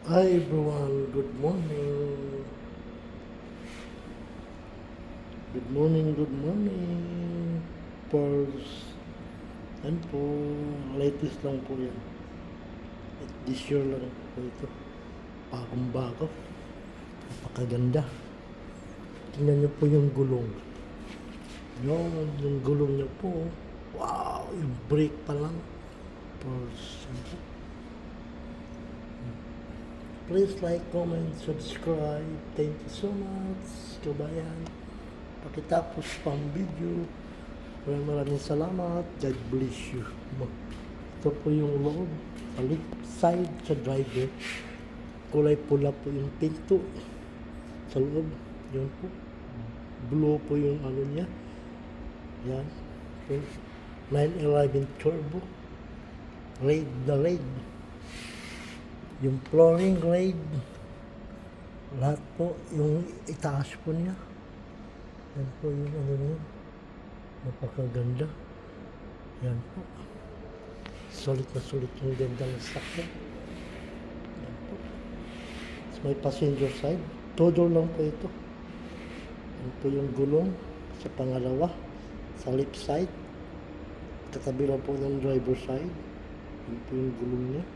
Hi everyone, good morning. Good morning. Pulse. Yan po, latest lang po yan. At this year lang po ito. Bagong bago. Napakaganda. Tingnan niyo po yung gulong. Yung gulong niyo po. Wow, yung brake pa lang. Pulse. Please like, comment, subscribe. Thank you so much, kabayan. Pakitapos pang video. Maraming salamat. God bless you. Ito po yung loob. Balik side sa driver. Kulay pula po yung pinto. Sa loob. Yun po. Blue po yung ano niya. Yan. 911 turbo. Raid na raid. Yung flooring grade, lahat po, yung itaas po niya. Yan po yung ano niya. Napakaganda. Yan po. Sulit na sulit yung ganda ng sakyan. Yan po. So, may passenger side. Todo lang po ito. Yan po yung gulong sa pangalawa. Sa left side. Katabi lang po ng driver side. Yan po yung gulong niya.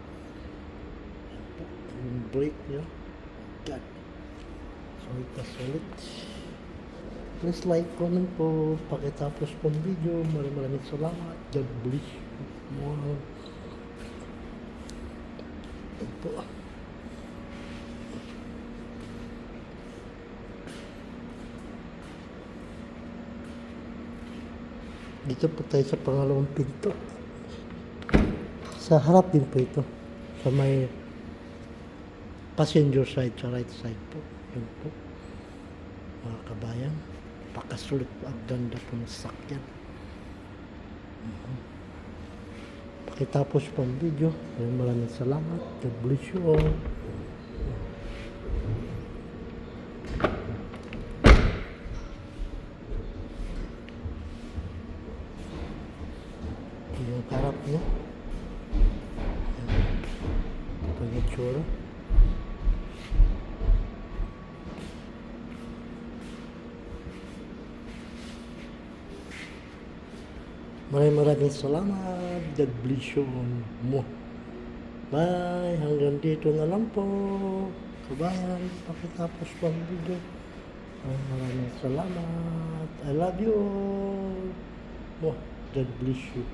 Yung brake niya. God. Solid na solid. Please like, comment po. Pakitapos pong video. Maraming salamat. God bless you. Wow. Ito po. Dito po tayo sa pangalawang pinto. Sa harap din po ito. Sa may passenger side, sa right side po. Yun po. Mga kabayan. Pakasulit po. Ang ganda po ng sakyan. Pakitapos po ang video. Maraming salamat. God bless you all. Yung harap niya. Ito yung itsura. Maraming salamat. God bless you mo. Bye. Hanggang dito na lang po. Kabayan, pakitapos po ang video. Maraming salamat. I love you all. Mo. God bless you.